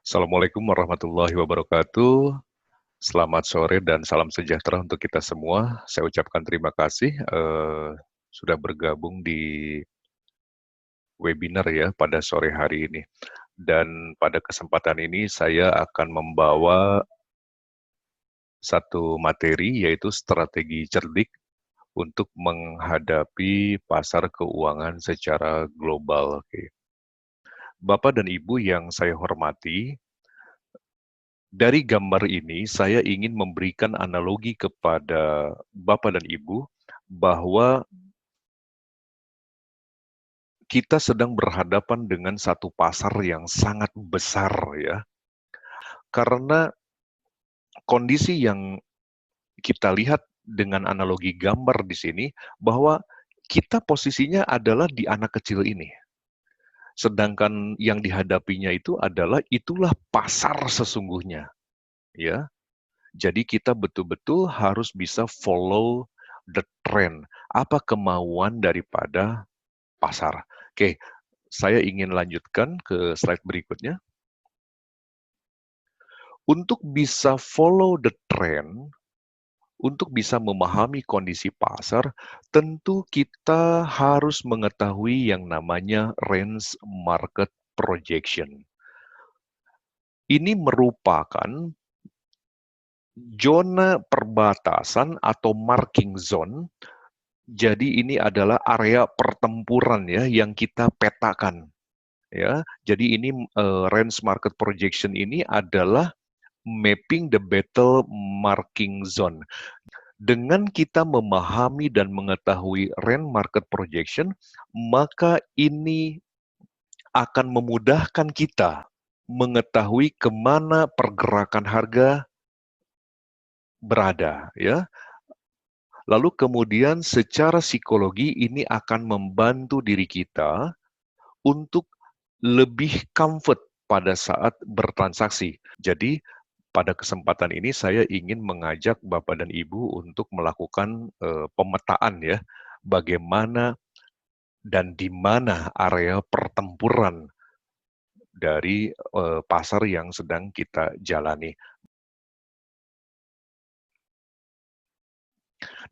Assalamualaikum warahmatullahi wabarakatuh. Selamat sore dan salam sejahtera untuk kita semua. Saya ucapkan terima kasih sudah bergabung di webinar ya pada sore hari ini. Dan pada kesempatan ini saya akan membawa satu materi yaitu strategi cerdik untuk menghadapi pasar keuangan secara global. Oke. Bapak dan Ibu yang saya hormati, dari gambar ini, saya ingin memberikan analogi kepada Bapak dan Ibu bahwa kita sedang berhadapan dengan satu pasar yang sangat besar ya. Karena kondisi yang kita lihat dengan analogi gambar di sini bahwa kita posisinya adalah di anak kecil ini. Sedangkan yang dihadapinya itu adalah itulah pasar sesungguhnya, ya. Jadi kita betul-betul harus bisa follow the trend. Apa kemauan daripada pasar? Oke, saya ingin lanjutkan ke slide berikutnya. Untuk bisa follow the trend, untuk bisa memahami kondisi pasar, tentu kita harus mengetahui yang namanya range market projection. Ini merupakan zona perbatasan atau marking zone. Jadi ini adalah area pertempuran ya yang kita petakan ya. Jadi ini range market projection ini adalah mapping the battle marking zone. Dengan kita memahami dan mengetahui range market projection, maka ini akan memudahkan kita mengetahui kemana pergerakan harga berada ya. Lalu kemudian secara psikologi ini akan membantu diri kita untuk lebih comfort pada saat bertransaksi. Jadi pada kesempatan ini saya ingin mengajak Bapak dan Ibu untuk melakukan pemetaan ya, bagaimana dan di mana area pertempuran dari pasar yang sedang kita jalani.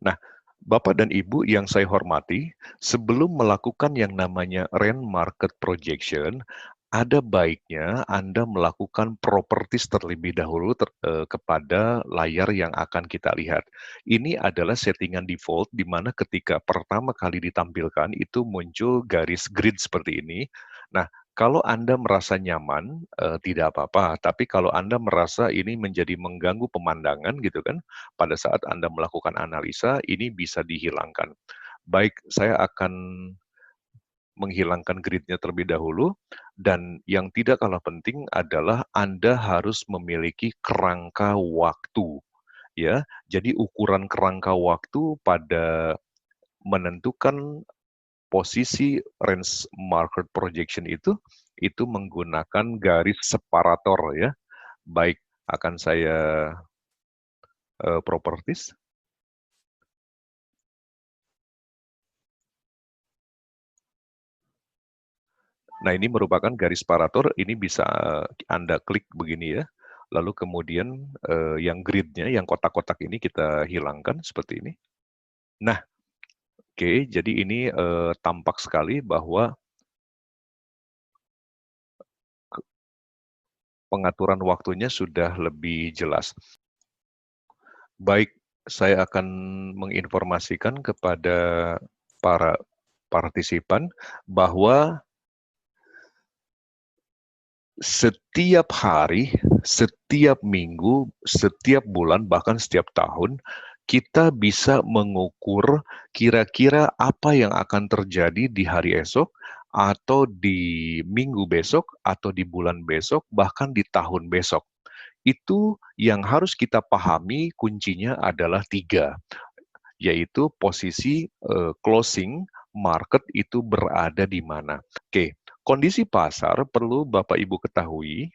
Nah, Bapak dan Ibu yang saya hormati, sebelum melakukan yang namanya range market projection, ada baiknya Anda melakukan properties terlebih dahulu kepada layar yang akan kita lihat. Ini adalah settingan default di mana ketika pertama kali ditampilkan itu muncul garis grid seperti ini. Nah, kalau Anda merasa nyaman, tidak apa-apa. Tapi kalau Anda merasa ini menjadi mengganggu pemandangan gitu kan, pada saat Anda melakukan analisa, ini bisa dihilangkan. Baik, saya akan menghilangkan grid-nya terlebih dahulu, dan yang tidak kalah penting adalah Anda harus memiliki kerangka waktu. Ya, jadi ukuran kerangka waktu pada menentukan posisi range market projection itu menggunakan garis separator ya. Baik, akan saya properties. Nah, ini merupakan garis separator, ini bisa Anda klik begini ya. Lalu kemudian yang grid-nya, yang kotak-kotak ini kita hilangkan seperti ini. Nah, oke, jadi ini tampak sekali bahwa pengaturan waktunya sudah lebih jelas. Baik, saya akan menginformasikan kepada para partisipan bahwa setiap hari, setiap minggu, setiap bulan, bahkan setiap tahun, kita bisa mengukur kira-kira apa yang akan terjadi di hari esok, atau di minggu besok, atau di bulan besok, bahkan di tahun besok. Itu yang harus kita pahami kuncinya adalah 3, yaitu posisi closing market itu berada di mana. Oke, kondisi pasar perlu Bapak Ibu ketahui,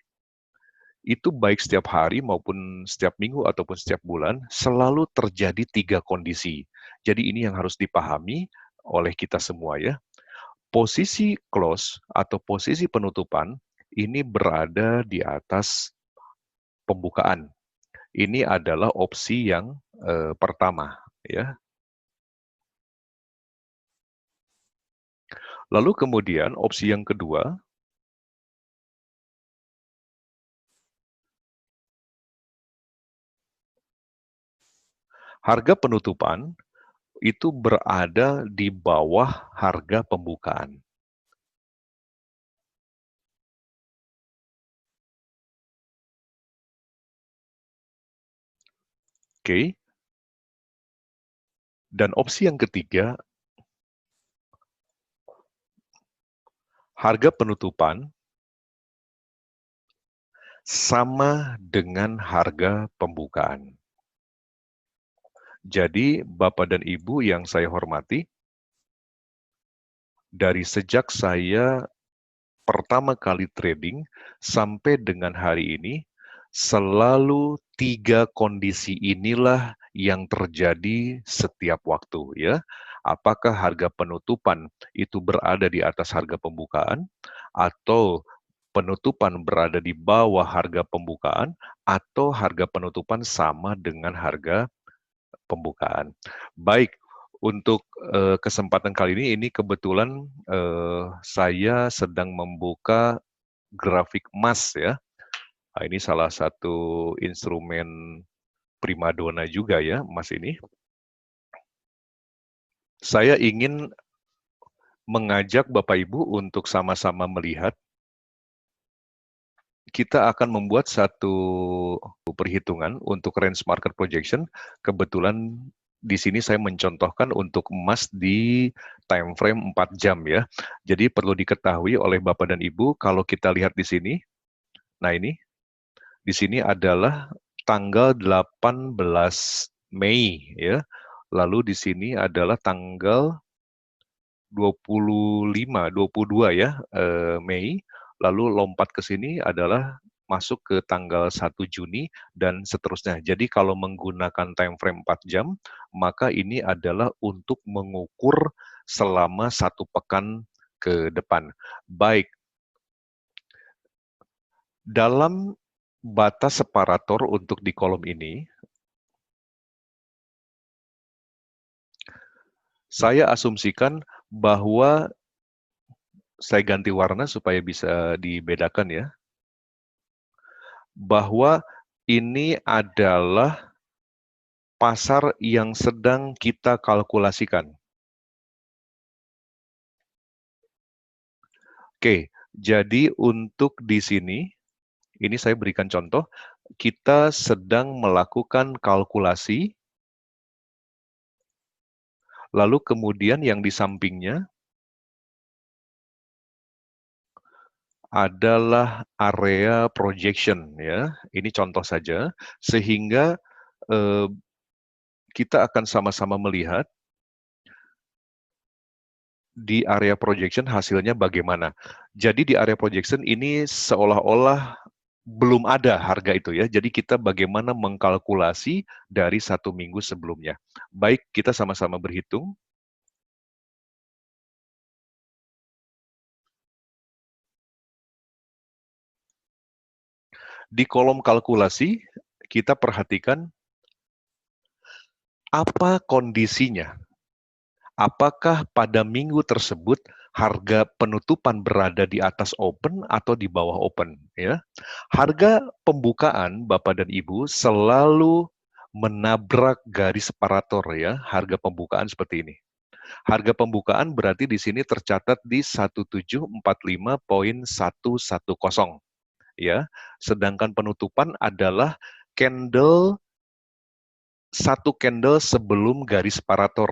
itu baik setiap hari maupun setiap minggu ataupun setiap bulan, selalu terjadi 3 kondisi. Jadi ini yang harus dipahami oleh kita semua ya. Posisi close atau posisi penutupan ini berada di atas pembukaan. Ini adalah opsi yang pertama, ya. Lalu kemudian opsi yang kedua, harga penutupan itu berada di bawah harga pembukaan. Oke. Dan opsi yang ketiga, harga penutupan sama dengan harga pembukaan. Jadi, Bapak dan Ibu yang saya hormati, dari sejak saya pertama kali trading sampai dengan hari ini, selalu 3 kondisi inilah yang terjadi setiap waktu, ya. Apakah harga penutupan itu berada di atas harga pembukaan, atau penutupan berada di bawah harga pembukaan, atau harga penutupan sama dengan harga pembukaan. Baik, untuk kesempatan kali ini kebetulan saya sedang membuka grafik emas, ya. Nah, ini salah satu instrumen primadona juga, ya, emas ini. Saya ingin mengajak Bapak Ibu untuk sama-sama melihat, kita akan membuat satu perhitungan untuk range market projection. Kebetulan di sini saya mencontohkan untuk emas di time frame 4 jam, ya. Jadi perlu diketahui oleh Bapak dan Ibu, kalau kita lihat di sini, nah ini, di sini adalah tanggal 18 Mei, ya. Lalu di sini adalah tanggal 22 ya, Mei, lalu lompat ke sini adalah masuk ke tanggal 1 Juni dan seterusnya. Jadi kalau menggunakan time frame 4 jam, maka ini adalah untuk mengukur selama 1 pekan ke depan. Baik, dalam batas separator untuk di kolom ini, saya asumsikan bahwa saya ganti warna supaya bisa dibedakan, ya. Bahwa ini adalah pasar yang sedang kita kalkulasikan. Oke, jadi untuk di sini, ini saya berikan contoh, kita sedang melakukan kalkulasi, lalu kemudian yang di sampingnya adalah area projection, ya. Ini contoh saja, sehingga eh, kita akan sama-sama melihat di area projection hasilnya bagaimana. Jadi di area projection ini seolah-olah belum ada harga itu, ya. Jadi kita bagaimana mengkalkulasi dari 1 minggu sebelumnya. Baik, kita sama-sama berhitung. Di kolom kalkulasi, kita perhatikan apa kondisinya. Apakah pada minggu tersebut harga penutupan berada di atas open atau di bawah open, ya. Harga pembukaan Bapak dan Ibu selalu menabrak garis separator, ya, harga pembukaan seperti ini. Harga pembukaan berarti di sini tercatat di 1745.110, ya. Sedangkan penutupan adalah satu candle sebelum garis separator.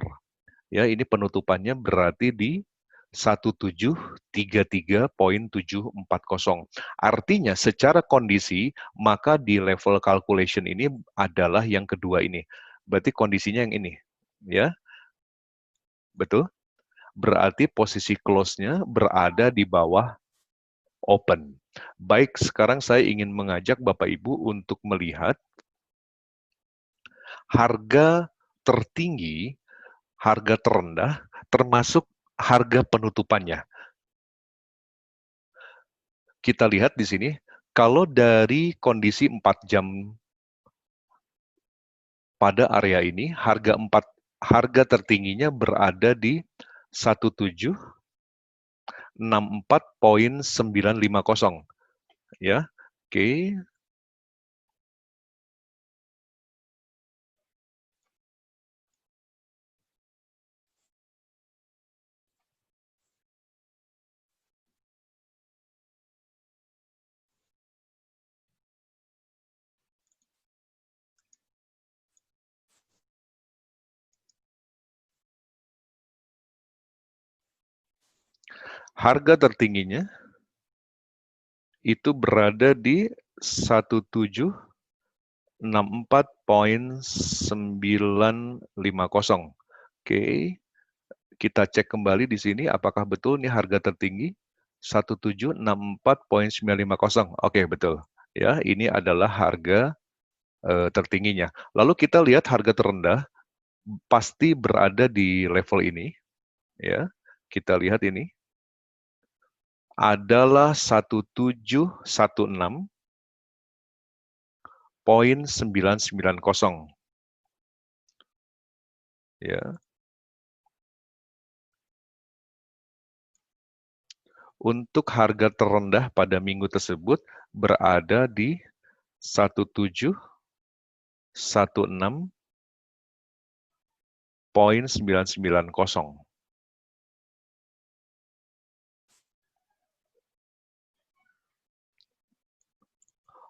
Ya, ini penutupannya berarti di 1733.740. Artinya secara kondisi, maka di level calculation ini adalah yang kedua ini. Berarti kondisinya yang ini, ya. Betul? Berarti posisi close-nya berada di bawah open. Baik, sekarang saya ingin mengajak Bapak Ibu untuk melihat harga tertinggi, harga terendah, termasuk harga penutupannya. kita lihat di sini, kalau dari kondisi 4 jam pada area ini, harga tertingginya berada di 1764,950 ya. Oke. Harga tertingginya itu berada di 1764,950. Oke, kita cek kembali di sini apakah betul nih harga tertinggi 1764,950. Oke, betul. Ya, ini adalah harga tertingginya. Lalu kita lihat harga terendah pasti berada di level ini, ya. Kita lihat ini adalah 1716,990, ya. Untuk harga terendah pada minggu tersebut berada di 1716,990.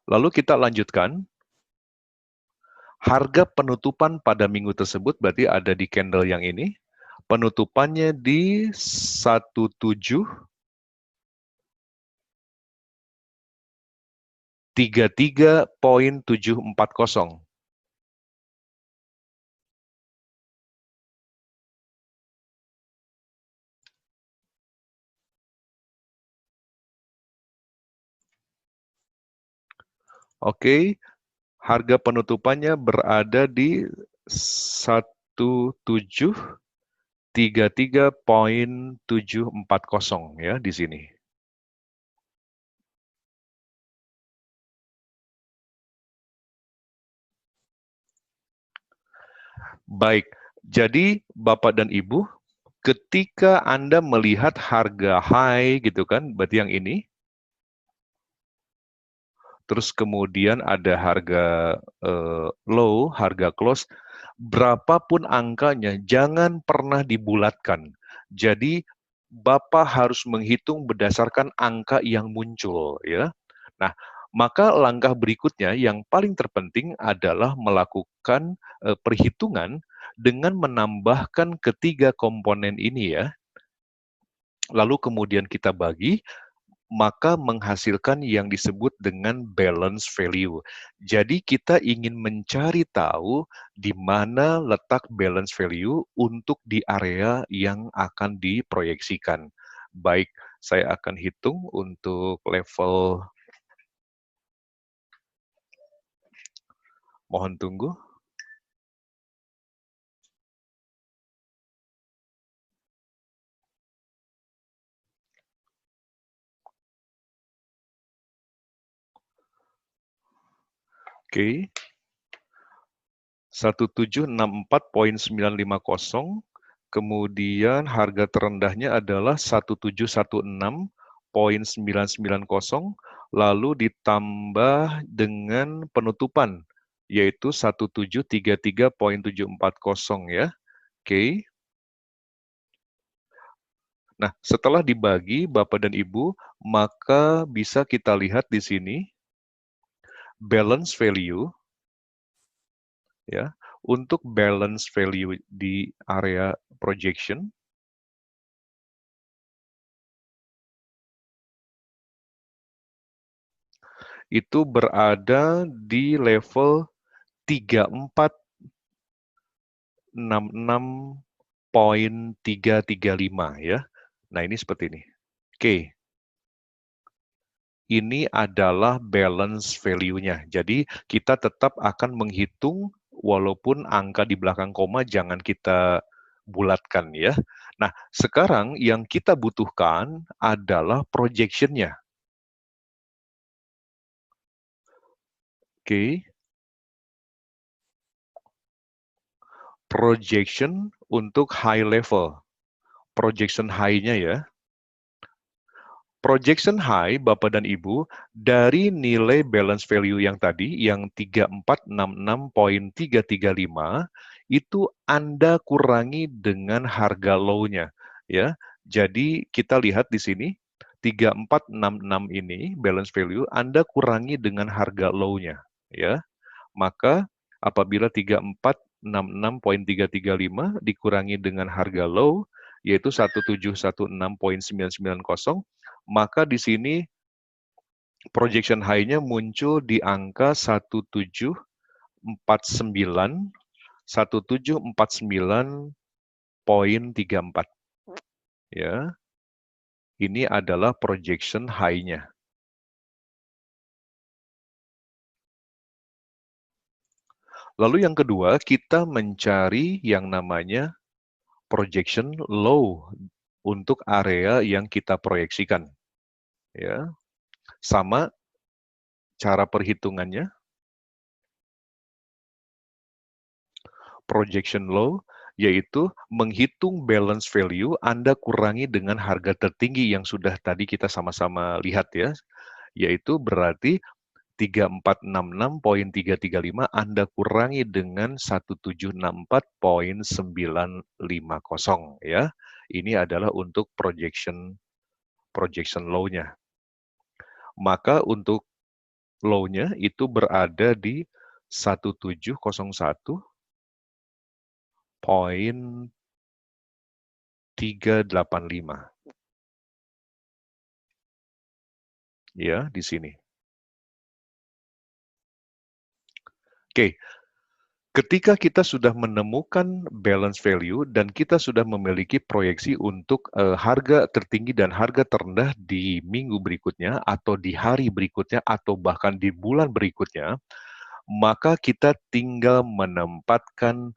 Lalu kita lanjutkan, harga penutupan pada minggu tersebut berarti ada di candle yang ini, penutupannya di 1733,740. Oke, harga penutupannya berada di 1733,740 ya di sini. Baik, jadi Bapak dan Ibu, ketika Anda melihat harga high gitu kan, berarti yang ini, terus kemudian ada harga low, harga close, berapapun angkanya, jangan pernah dibulatkan. Jadi, Bapak harus menghitung berdasarkan angka yang muncul, ya. Nah, maka langkah berikutnya yang paling terpenting adalah melakukan perhitungan dengan menambahkan ketiga komponen ini ya. Lalu kemudian kita bagi, maka menghasilkan yang disebut dengan balance value. Jadi kita ingin mencari tahu di mana letak balance value untuk di area yang akan diproyeksikan. Baik, saya akan hitung untuk level, mohon tunggu. Oke. 1764,950, kemudian harga terendahnya adalah 1716,990, lalu ditambah dengan penutupan, yaitu 1733,740 ya. Oke. Nah, setelah dibagi Bapak dan Ibu, maka bisa kita lihat di sini balance value ya. Untuk balance value di area projection itu berada di level 3466,335 ya. Nah, ini seperti ini. Oke. Ini adalah balance value-nya. Jadi, kita tetap akan menghitung walaupun angka di belakang koma jangan kita bulatkan ya. Nah, sekarang yang kita butuhkan adalah projection-nya. Oke. Projection untuk high level. Projection high-nya ya. Projection high, Bapak dan Ibu, dari nilai balance value yang tadi, yang 3466.335, itu Anda kurangi dengan harga low-nya. Ya. Jadi kita lihat di sini, 3466 ini, balance value, Anda kurangi dengan harga low-nya. Ya. Maka apabila 3466.335 dikurangi dengan harga low, yaitu 1716.990, maka di sini projection high-nya muncul di angka 1749.34. Ya, ini adalah projection high-nya. Lalu yang kedua, kita mencari yang namanya projection low untuk area yang kita proyeksikan. Ya, sama cara perhitungannya. Projection low yaitu menghitung balance value Anda kurangi dengan harga tertinggi yang sudah tadi kita sama-sama lihat ya, yaitu berarti 3466.335 Anda kurangi dengan 1764.950 ya. Ini adalah untuk projection low-nya. Maka untuk low-nya itu berada di 1701.385. Ya, di sini. Oke, ketika kita sudah menemukan balance value dan kita sudah memiliki proyeksi untuk harga tertinggi dan harga terendah di minggu berikutnya atau di hari berikutnya atau bahkan di bulan berikutnya, maka kita tinggal menempatkan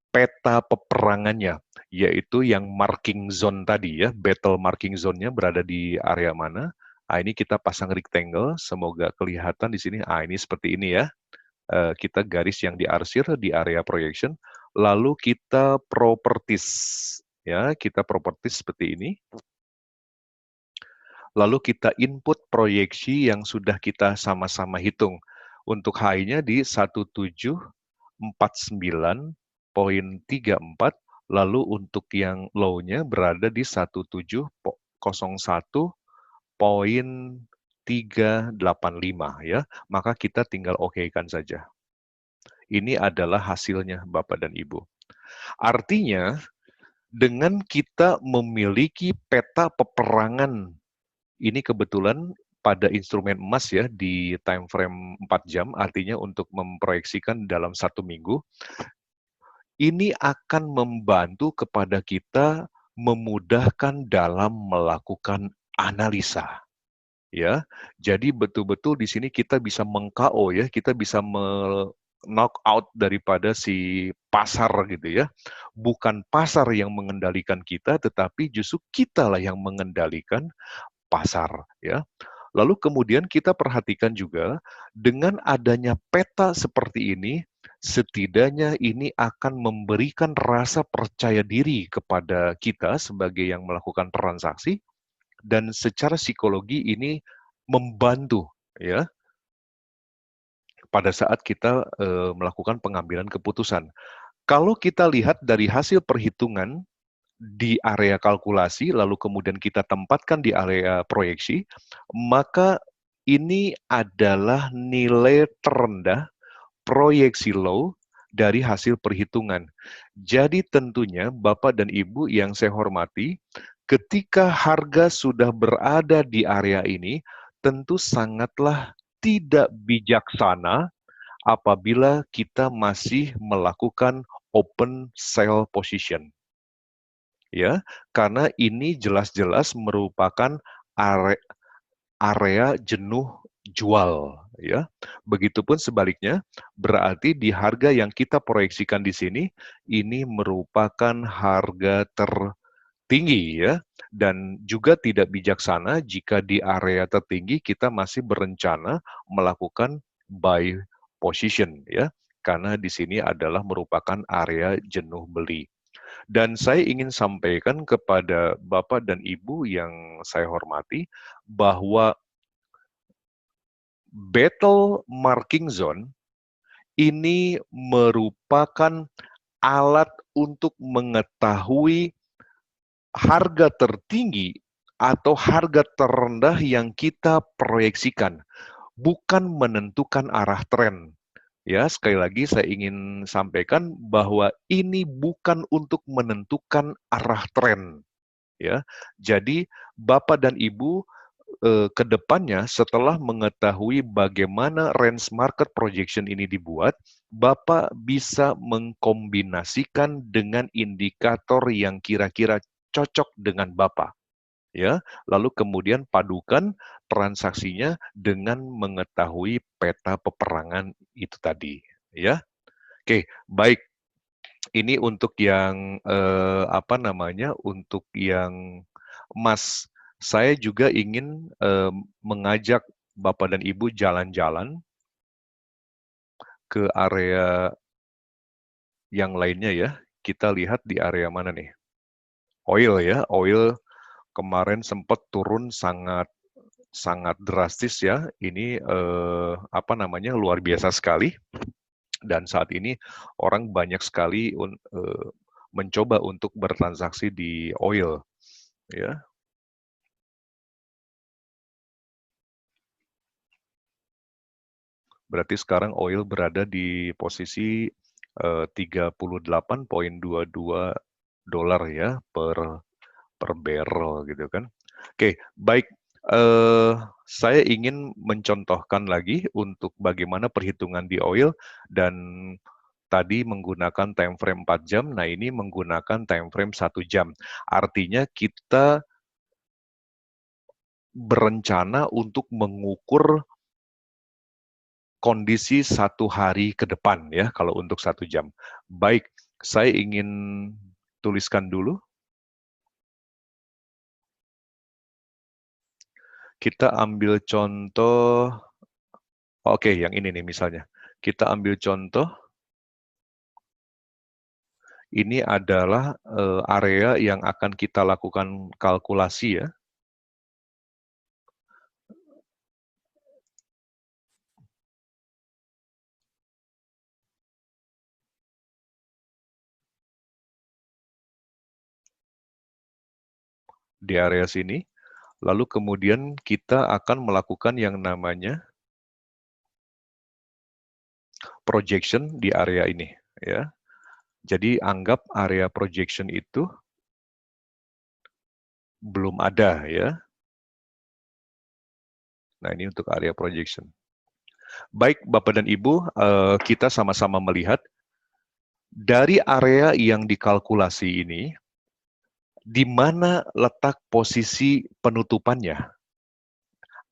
peta peperangannya, yaitu yang marking zone tadi ya, battle marking zone-nya berada di area mana. Ini kita pasang rectangle, semoga kelihatan di sini. Ini seperti ini ya. Kita garis yang diarsir di area projection, lalu kita properties, ya, kita properties seperti ini. Lalu kita input proyeksi yang sudah kita sama-sama hitung. Untuk high-nya di 1749.34, lalu untuk yang low-nya berada di 1701.385 ya. Maka kita tinggal oke-kan saja. Ini adalah hasilnya Bapak dan Ibu. Artinya, dengan kita memiliki peta peperangan, ini kebetulan pada instrumen emas ya, di time frame 4 jam, artinya untuk memproyeksikan dalam 1 minggu, ini akan membantu kepada kita memudahkan dalam melakukan analisa. Ya, jadi betul-betul di sini kita bisa meng-KO ya, kita bisa knock out daripada si pasar gitu ya. Bukan pasar yang mengendalikan kita, tetapi justru kitalah yang mengendalikan pasar ya. Lalu kemudian kita perhatikan juga dengan adanya peta seperti ini, setidaknya ini akan memberikan rasa percaya diri kepada kita sebagai yang melakukan transaksi, dan secara psikologi ini membantu ya pada saat kita melakukan pengambilan keputusan. Kalau kita lihat dari hasil perhitungan di area kalkulasi, lalu kemudian kita tempatkan di area proyeksi, maka ini adalah nilai terendah proyeksi low dari hasil perhitungan. Jadi tentunya Bapak dan Ibu yang saya hormati, ketika harga sudah berada di area ini, tentu sangatlah tidak bijaksana apabila kita masih melakukan open sell position. Ya, karena ini jelas-jelas merupakan area jenuh jual ya. Begitupun sebaliknya, berarti di harga yang kita proyeksikan di sini ini merupakan harga tertinggi ya, dan juga tidak bijaksana jika di area tertinggi kita masih berencana melakukan buy position ya, karena di sini adalah merupakan area jenuh beli. Dan saya ingin sampaikan kepada Bapak dan Ibu yang saya hormati bahwa battle marking zone ini merupakan alat untuk mengetahui harga tertinggi atau harga terendah yang kita proyeksikan, bukan menentukan arah tren. Ya, sekali lagi saya ingin sampaikan bahwa ini bukan untuk menentukan arah tren. Ya, jadi Bapak dan Ibu ke depannya setelah mengetahui bagaimana range market projection ini dibuat, Bapak bisa mengkombinasikan dengan indikator yang kira-kira cocok dengan Bapak. Ya, lalu kemudian padukan transaksinya dengan mengetahui peta peperangan itu tadi, ya. Oke, baik. Ini untuk yang untuk yang emas. Saya juga ingin mengajak Bapak dan Ibu jalan-jalan ke area yang lainnya ya. Kita lihat di area mana nih? Oil ya, oil kemarin sempat turun sangat sangat drastis ya. Ini luar biasa sekali. Dan saat ini orang banyak sekali mencoba untuk bertransaksi di oil, ya. Berarti sekarang oil berada di posisi 38,22 dolar ya per barrel gitu kan. Oke, baik. Saya ingin mencontohkan lagi untuk bagaimana perhitungan di oil dan tadi menggunakan time frame 4 jam, nah ini menggunakan time frame 1 jam. Artinya kita berencana untuk mengukur kondisi 1 hari ke depan ya, kalau untuk 1 jam. Baik, saya ingin tuliskan dulu. Kita ambil contoh, oke yang ini nih misalnya. Kita ambil contoh, ini adalah area yang akan kita lakukan kalkulasi ya. Di area sini, lalu kemudian kita akan melakukan yang namanya projection di area ini ya. Jadi anggap area projection itu belum ada ya. Nah, ini untuk area projection. Baik Bapak dan Ibu, kita sama-sama melihat dari area yang dikalkulasi ini, di mana letak posisi penutupannya?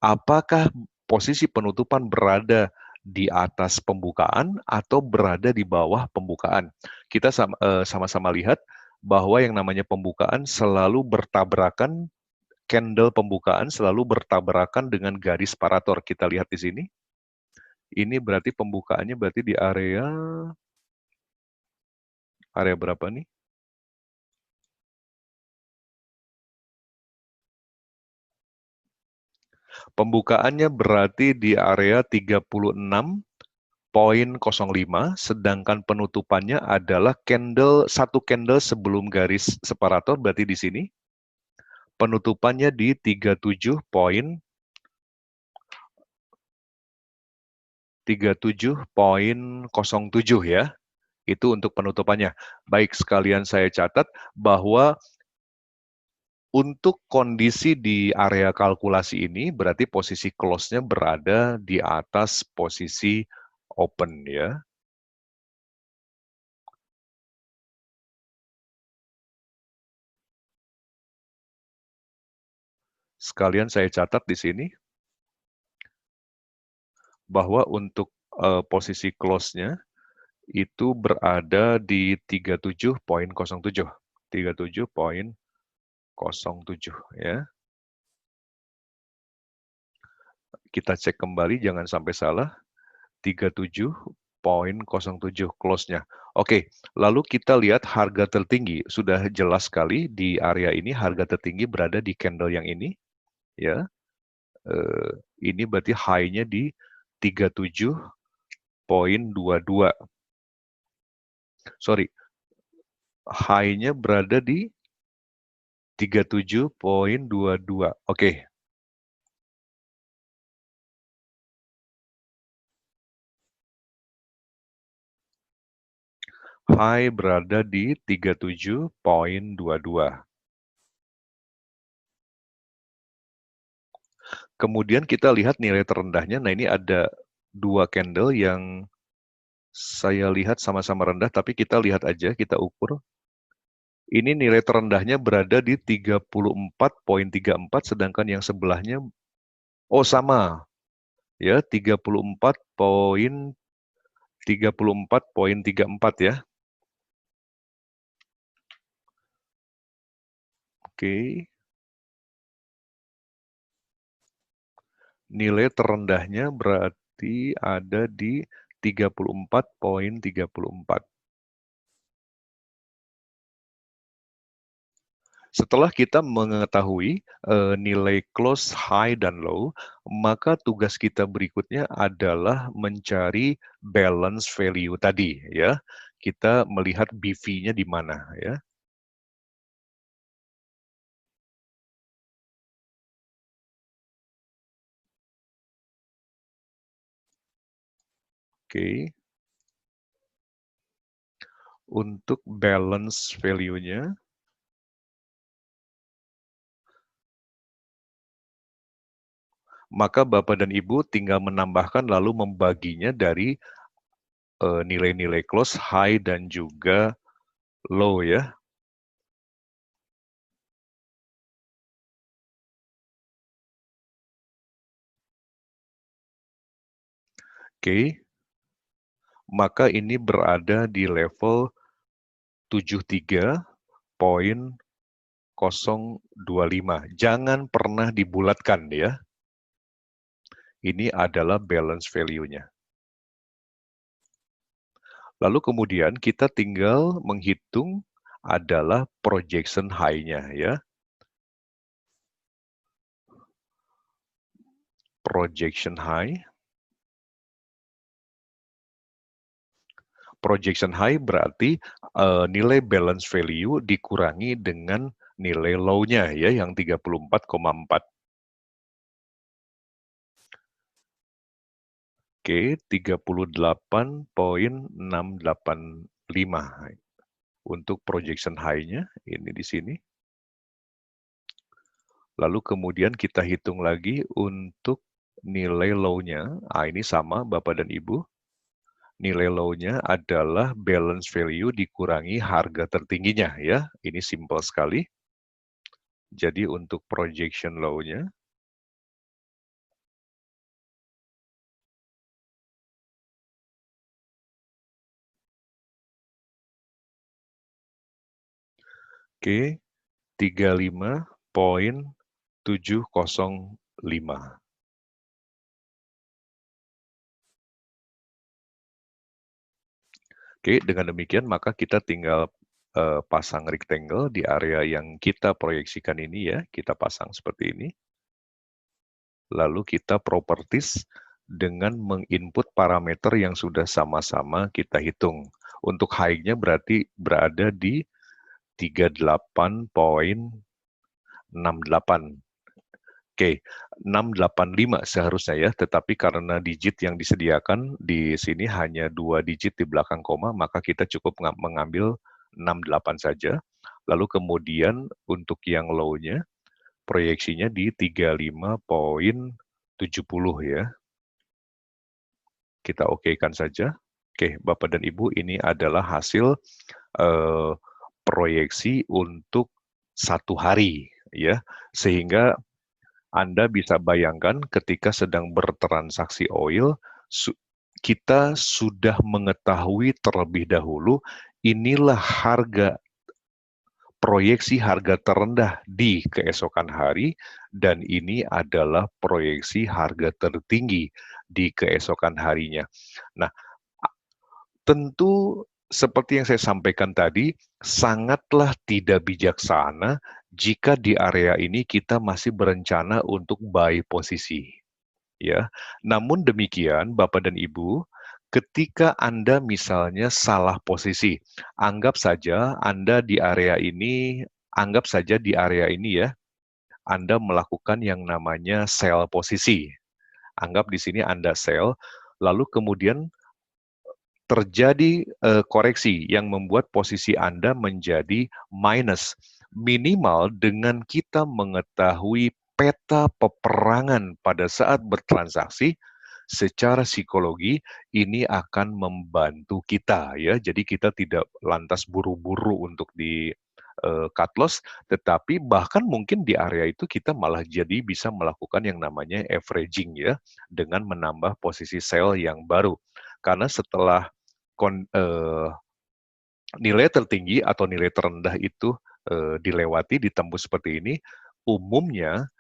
Apakah posisi penutupan berada di atas pembukaan atau berada di bawah pembukaan? Kita sama-sama lihat bahwa yang namanya pembukaan selalu bertabrakan, candle pembukaan selalu bertabrakan dengan garis parator. Kita lihat di sini. Ini berarti pembukaannya berarti di area berapa nih? Pembukaannya berarti di area 36,05, sedangkan penutupannya adalah satu candle sebelum garis separator, berarti di sini. Penutupannya di 37,07 ya. Itu untuk penutupannya. Baik, sekalian saya catat bahwa untuk kondisi di area kalkulasi ini, berarti posisi close-nya berada di atas posisi open ya. Sekalian saya catat di sini, bahwa untuk posisi close-nya itu berada di 37,07. 37,07 ya. Kita cek kembali, jangan sampai salah. 37,07 close-nya. Oke, lalu kita lihat harga tertinggi. Sudah jelas sekali di area ini harga tertinggi berada di candle yang ini, ya. Ini berarti high-nya di 37,22. Sorry, high-nya berada di 37,22. Oke. High berada di 37,22. Kemudian kita lihat nilai terendahnya. Nah, ini ada 2 candle yang saya lihat sama-sama rendah, tapi kita lihat aja, kita ukur. Ini nilai terendahnya berada di 34,34, sedangkan yang sebelahnya, oh sama, ya 34,34 ya. Oke. Nilai terendahnya berarti ada di 34,34. Setelah kita mengetahui nilai close, high, dan low, maka tugas kita berikutnya adalah mencari balance value tadi, ya. Kita melihat BV-nya di mana, ya. Oke. Untuk balance value-nya, maka Bapak dan Ibu tinggal menambahkan lalu membaginya dari nilai-nilai close, high, dan juga low ya. Oke. Maka ini berada di level 73,025. Jangan pernah dibulatkan ya. Ini adalah balance value-nya. Lalu kemudian kita tinggal menghitung adalah projection high-nya ya. Projection high. Projection high berarti nilai balance value dikurangi dengan nilai low-nya ya yang 34,4. Oke, 38,685 untuk projection high-nya ini di sini. Lalu kemudian kita hitung lagi untuk nilai low-nya. Ini sama Bapak dan Ibu. Nilai low-nya adalah balance value dikurangi harga tertingginya ya. Ini simple sekali. Jadi untuk projection low-nya, oke, 35,705. Oke, dengan demikian maka kita tinggal pasang rectangle di area yang kita proyeksikan ini ya. Kita pasang seperti ini. Lalu kita properties dengan menginput parameter yang sudah sama-sama kita hitung. Untuk high-nya berarti berada di 38,68. Oke, 685 seharusnya ya, tetapi karena digit yang disediakan di sini hanya 2 digit di belakang koma, maka kita cukup mengambil 68 saja. Lalu kemudian untuk yang low-nya, proyeksinya di 35,70 ya. Kita oke-kan saja. Oke, Bapak dan Ibu, ini adalah hasil proyeksi untuk 1 hari ya, sehingga Anda bisa bayangkan ketika sedang bertransaksi oil, kita sudah mengetahui terlebih dahulu inilah harga proyeksi harga terendah di keesokan hari, dan ini adalah proyeksi harga tertinggi di keesokan harinya. Nah, tentu seperti yang saya sampaikan tadi, sangatlah tidak bijaksana jika di area ini kita masih berencana untuk buy posisi. Ya, namun demikian, Bapak dan Ibu, ketika Anda misalnya salah posisi, anggap saja Anda di area ini, ya, Anda melakukan yang namanya sell posisi. Anggap di sini Anda sell, lalu kemudian terjadi koreksi yang membuat posisi Anda menjadi minus. Minimal dengan kita mengetahui peta peperangan pada saat bertransaksi, secara psikologi ini akan membantu kita ya. Jadi kita tidak lantas buru-buru untuk di cut loss, tetapi bahkan mungkin di area itu kita malah jadi bisa melakukan yang namanya averaging ya, dengan menambah posisi sell yang baru. Karena setelah nilai tertinggi atau nilai terendah itu dilewati, ditembus seperti ini, umumnya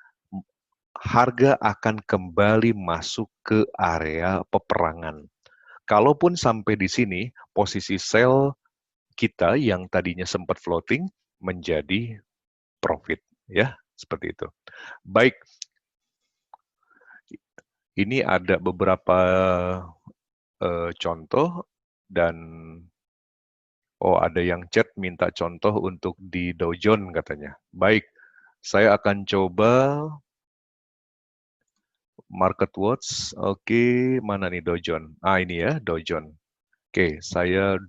harga akan kembali masuk ke area peperangan. Kalaupun sampai di sini, posisi sell kita yang tadinya sempat floating menjadi profit, ya, seperti itu. Baik, ini ada beberapa contoh dan ada yang chat minta contoh untuk di Dow Jones katanya. Baik, saya akan coba MarketWatch. Oke, mana nih Dow Jones? Ini ya, Dow Jones. Oke, saya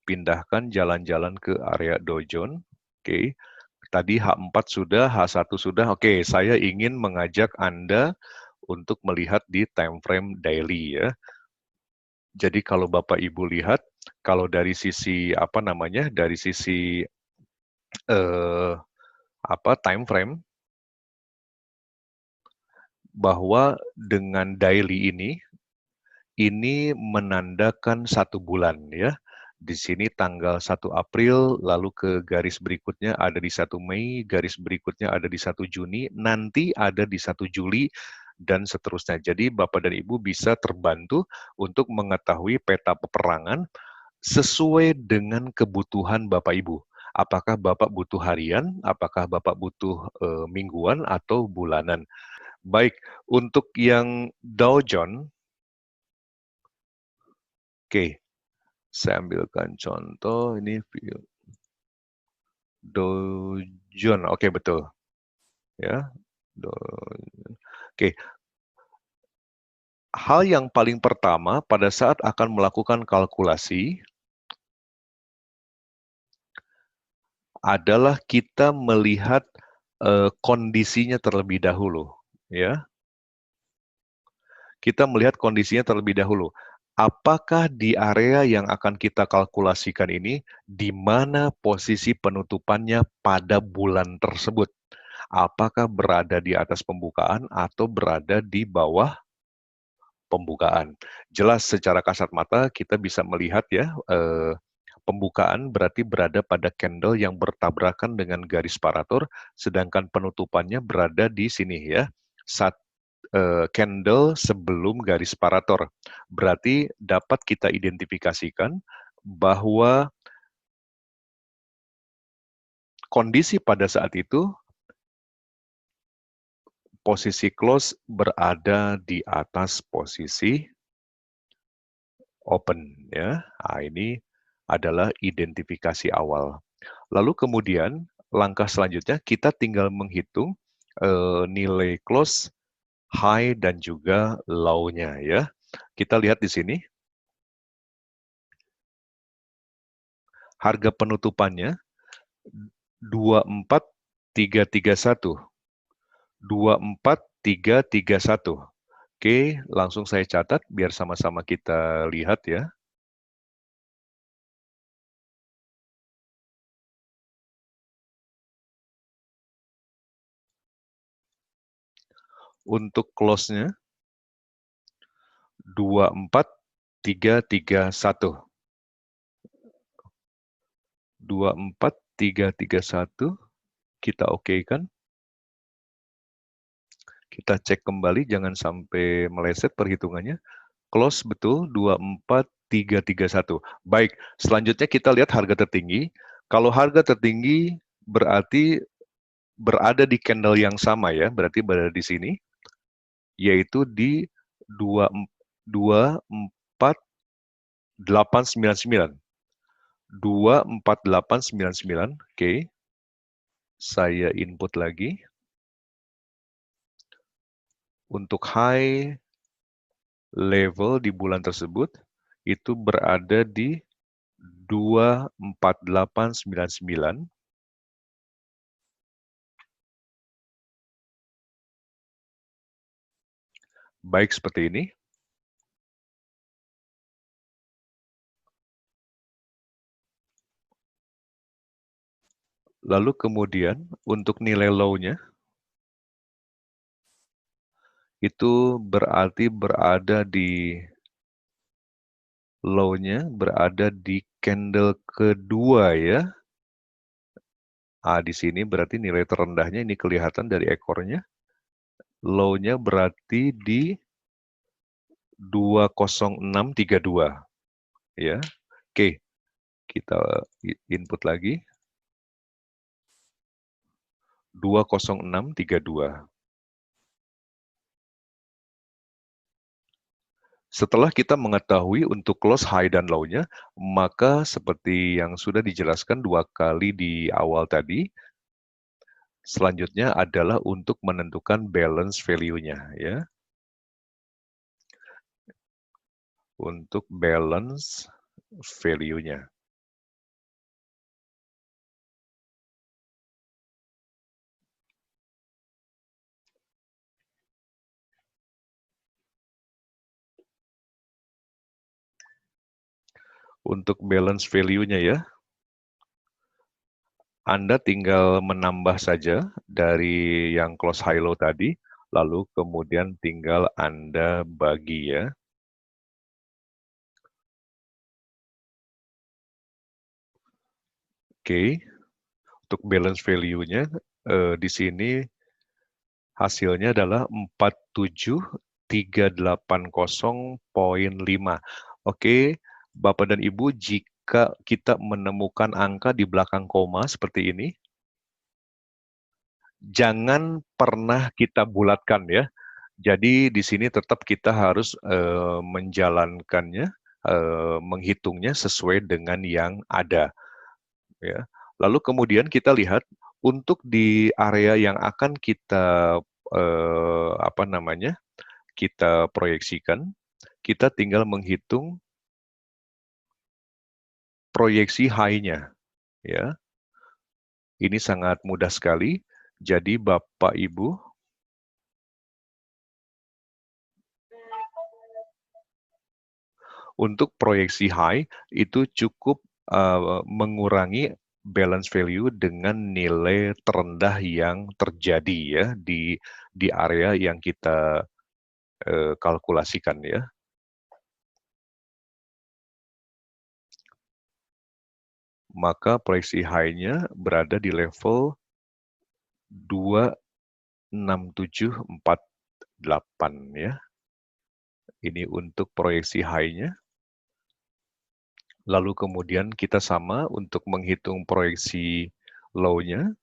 pindahkan jalan-jalan ke area Dow Jones. Oke, tadi H4 sudah, H1 sudah. Oke, saya ingin mengajak Anda untuk melihat di time frame daily ya. Jadi kalau Bapak Ibu lihat, kalau dari sisi dari sisi time frame, bahwa dengan daily ini menandakan 1 bulan ya. Di sini tanggal 1 April, lalu ke garis berikutnya ada di 1 Mei, garis berikutnya ada di 1 Juni, nanti ada di 1 Juli, dan seterusnya. Jadi Bapak dan Ibu bisa terbantu untuk mengetahui peta peperangan sesuai dengan kebutuhan Bapak Ibu. Apakah Bapak butuh harian, apakah Bapak butuh mingguan atau bulanan. Baik, untuk yang Dow Jones, oke, saya ambilkan contoh ini Dow Jones, oke betul, ya. Oke, hal yang paling pertama pada saat akan melakukan kalkulasi adalah kita melihat kondisinya terlebih dahulu, ya. Kita melihat kondisinya terlebih dahulu. Apakah di area yang akan kita kalkulasikan ini, di mana posisi penutupannya pada bulan tersebut? Apakah berada di atas pembukaan atau berada di bawah pembukaan? Jelas secara kasat mata kita bisa melihat ya, pembukaan berarti berada pada candle yang bertabrakan dengan garis parator, sedangkan penutupannya berada di sini ya, candle sebelum garis parator. Berarti dapat kita identifikasikan bahwa kondisi pada saat itu, posisi close berada di atas posisi open ya. Ini adalah identifikasi awal. Lalu kemudian langkah selanjutnya kita tinggal menghitung nilai close, high dan juga low-nya ya. Kita lihat di sini. Harga penutupannya 24331. 24331. Oke, langsung saya catat biar sama-sama kita lihat ya. Untuk close-nya 24331. 24331. 331 kita okekan. Kita cek kembali, jangan sampai meleset perhitungannya. Close betul, 24331. Baik, selanjutnya kita lihat harga tertinggi. Kalau harga tertinggi berarti berada di candle yang sama ya, berarti berada di sini, yaitu di 24899. 24899, oke. Saya input lagi. Untuk high level di bulan tersebut itu berada di 24899. Baik, seperti ini. Lalu kemudian untuk nilai low-nya itu berarti berada di low-nya berada di candle kedua ya. Di sini berarti nilai terendahnya ini kelihatan dari ekornya. Low-nya berarti di 20632 ya. Oke, kita input lagi. 20632. Setelah kita mengetahui untuk close high dan low-nya, maka seperti yang sudah dijelaskan 2 kali di awal tadi, selanjutnya adalah untuk menentukan balance value-nya ya. Untuk balance value-nya. Untuk balance value-nya ya, Anda tinggal menambah saja dari yang close high low tadi, lalu kemudian tinggal Anda bagi ya. Oke, untuk balance value-nya di sini hasilnya adalah 47380.5. Oke, Bapak dan Ibu, jika kita menemukan angka di belakang koma seperti ini, jangan pernah kita bulatkan ya. Jadi di sini tetap kita harus menjalankannya, menghitungnya sesuai dengan yang ada. Ya. Lalu kemudian kita lihat untuk di area yang akan kita kita proyeksikan, kita tinggal menghitung proyeksi high-nya ya. Ini sangat mudah sekali. Jadi Bapak Ibu untuk proyeksi high itu cukup mengurangi balance value dengan nilai terendah yang terjadi ya di area yang kita kalkulasikan ya. Maka proyeksi high-nya berada di level 26748 ya. Ini untuk proyeksi high-nya. Lalu kemudian kita sama untuk menghitung proyeksi low-nya.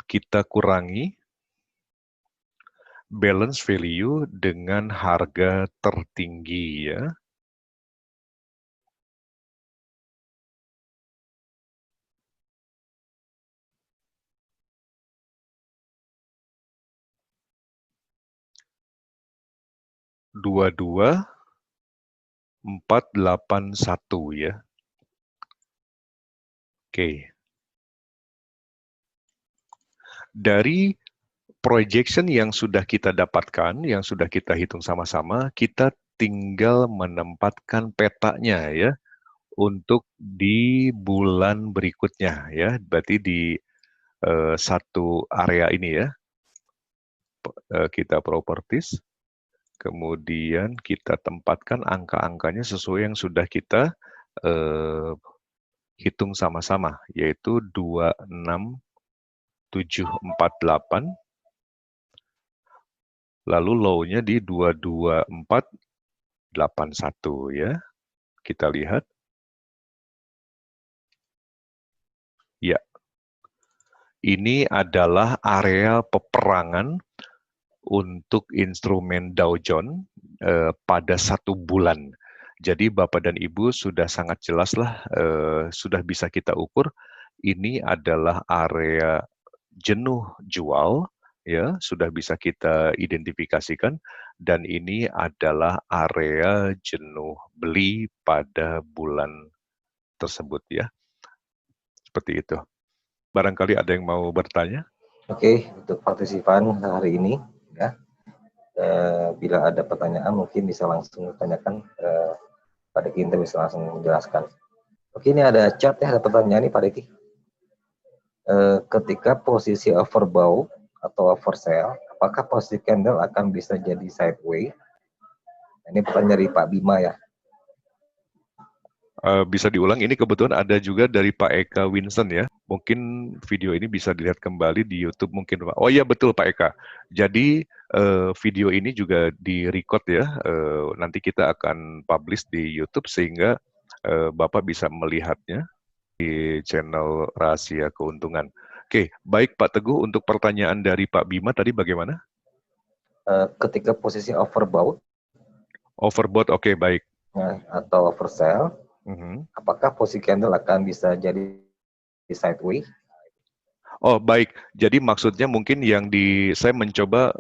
Kita kurangi balance value dengan harga tertinggi ya. Dua 481 ya. Oke. Dari projection yang sudah kita dapatkan, yang sudah kita hitung sama-sama, kita tinggal menempatkan petanya ya untuk di bulan berikutnya ya. Berarti di satu area ini ya. Kita properties. Kemudian kita tempatkan angka-angkanya sesuai yang sudah kita hitung sama-sama, yaitu 26748, lalu low-nya di 22481 ya. Kita lihat. Ya, ini adalah area peperangan untuk instrumen Dow Jones pada 1 bulan. Jadi Bapak dan Ibu sudah sangat jelaslah, sudah bisa kita ukur, ini adalah area jenuh jual, ya sudah bisa kita identifikasikan, dan ini adalah area jenuh beli pada bulan tersebut ya. Seperti itu. Barangkali ada yang mau bertanya? Oke, untuk partisipan hari ini, ya, bila ada pertanyaan mungkin bisa langsung ditanyakan Pak Diki, kita bisa langsung menjelaskan. Oke, ini ada chat ya, ada pertanyaan nih Pak Diki. Ketika posisi overbought atau oversell, apakah posisi candle akan bisa jadi sideways? Ini pertanyaan dari Pak Bima ya. Bisa diulang, ini kebetulan ada juga dari Pak Eka Winston ya. Mungkin video ini bisa dilihat kembali di YouTube mungkin Pak. Oh iya betul Pak Eka. Jadi video ini juga di-record ya. Nanti kita akan publish di YouTube sehingga Bapak bisa melihatnya di channel Rahasia Keuntungan. Oke, baik Pak Teguh, untuk pertanyaan dari Pak Bima tadi bagaimana? Ketika posisi overbought. Overbought, oke baik. Atau oversell, apakah posisi candle akan bisa jadi sideways? Oh baik, jadi maksudnya mungkin yang saya mencoba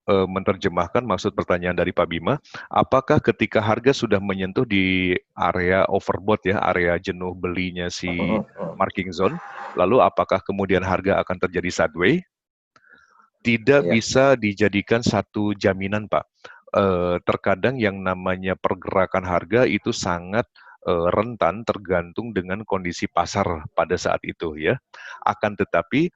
menerjemahkan maksud pertanyaan dari Pak Bima, apakah ketika harga sudah menyentuh di area overbought ya, area jenuh belinya si marking zone, lalu apakah kemudian harga akan terjadi sideways? Tidak bisa dijadikan satu jaminan Pak. Terkadang yang namanya pergerakan harga itu sangat rentan tergantung dengan kondisi pasar pada saat itu ya. Akan tetapi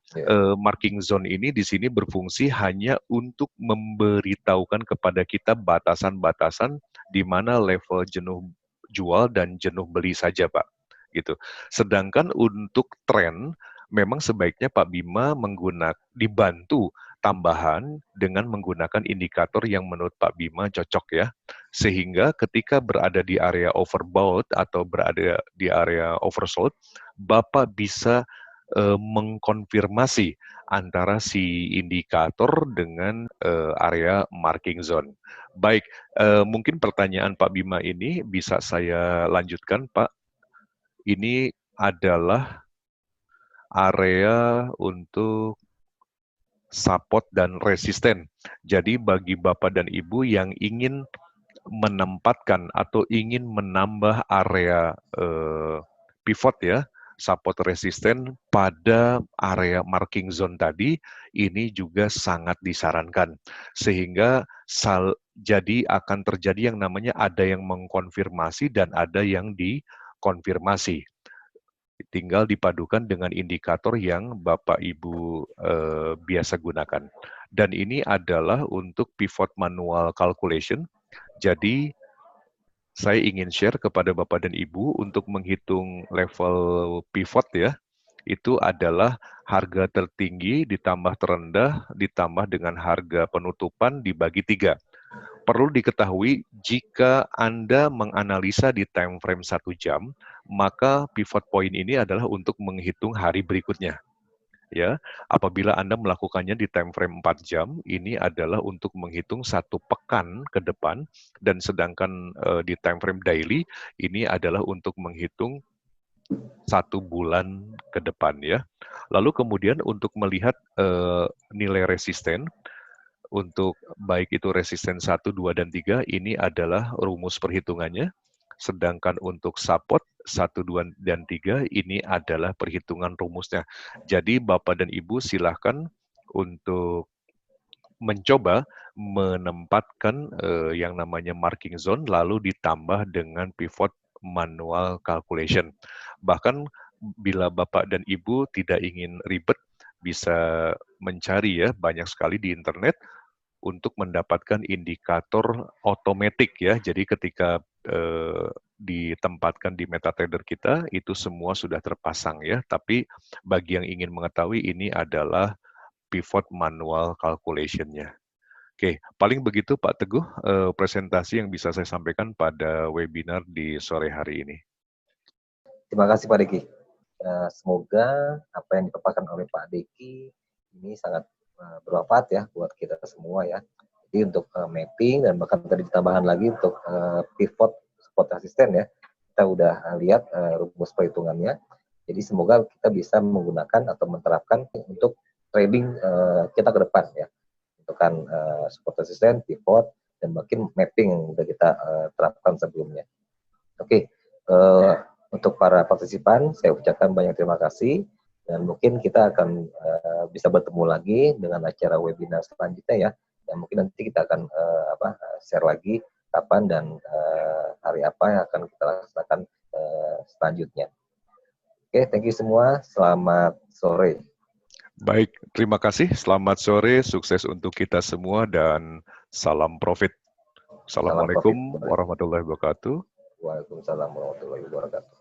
marking zone ini di sini berfungsi hanya untuk memberitahukan kepada kita batasan-batasan di mana level jenuh jual dan jenuh beli saja Pak. Gitu. Sedangkan untuk tren memang sebaiknya Pak Bima dibantu tambahan dengan menggunakan indikator yang menurut Pak Bima cocok ya. Sehingga ketika berada di area overbought atau berada di area oversold, Bapak bisa mengkonfirmasi antara si indikator dengan area marking zone. Baik, mungkin pertanyaan Pak Bima ini bisa saya lanjutkan Pak. Ini adalah area untuk support dan resisten. Jadi bagi Bapak dan Ibu yang ingin menempatkan atau ingin menambah area pivot ya, support resisten pada area marking zone tadi, ini juga sangat disarankan. Sehingga jadi akan terjadi yang namanya ada yang mengkonfirmasi dan ada yang dikonfirmasi. Tinggal dipadukan dengan indikator yang Bapak Ibu biasa gunakan. Dan ini adalah untuk pivot manual calculation. Jadi saya ingin share kepada Bapak dan Ibu untuk menghitung level pivot ya. Itu adalah harga tertinggi ditambah terendah ditambah dengan harga penutupan dibagi 3. Perlu diketahui, jika Anda menganalisa di time frame 1 jam, maka pivot point ini adalah untuk menghitung hari berikutnya. Ya, apabila Anda melakukannya di time frame 4 jam, ini adalah untuk menghitung 1 pekan ke depan, dan sedangkan di time frame daily, ini adalah untuk menghitung 1 bulan ke depan ya. Lalu kemudian untuk melihat nilai resisten, untuk baik itu resisten 1, 2, dan 3, ini adalah rumus perhitungannya. Sedangkan untuk support 1, 2, dan 3, ini adalah perhitungan rumusnya. Jadi Bapak dan Ibu silahkan untuk mencoba menempatkan yang namanya marking zone, lalu ditambah dengan pivot manual calculation. Bahkan bila Bapak dan Ibu tidak ingin ribet, bisa mencari ya, banyak sekali di internet, untuk mendapatkan indikator otomatik ya. Jadi ketika ditempatkan di MetaTrader kita, itu semua sudah terpasang ya. Tapi bagi yang ingin mengetahui, ini adalah pivot manual calculation-nya. Oke, paling begitu Pak Teguh, presentasi yang bisa saya sampaikan pada webinar di sore hari ini. Terima kasih Pak Deki. Semoga apa yang dipaparkan oleh Pak Deki ini sangat bermanfaat ya buat kita semua ya. Jadi untuk mapping dan bahkan tadi tambahan lagi untuk pivot support asisten ya. Kita udah lihat rumus perhitungannya. Jadi semoga kita bisa menggunakan atau menerapkan untuk trading kita ke depan ya. Kan support asisten, pivot, dan mungkin mapping yang sudah kita terapkan sebelumnya. Oke, untuk para partisipan, saya ucapkan banyak terima kasih, dan mungkin kita akan bisa bertemu lagi dengan acara webinar selanjutnya ya, dan mungkin nanti kita akan share lagi kapan dan hari apa yang akan kita laksanakan selanjutnya. Oke, thank you semua, selamat sore. Baik, terima kasih. Selamat sore, sukses untuk kita semua, dan salam profit. Assalamualaikum warahmatullahi wabarakatuh. Waalaikumsalam warahmatullahi wabarakatuh.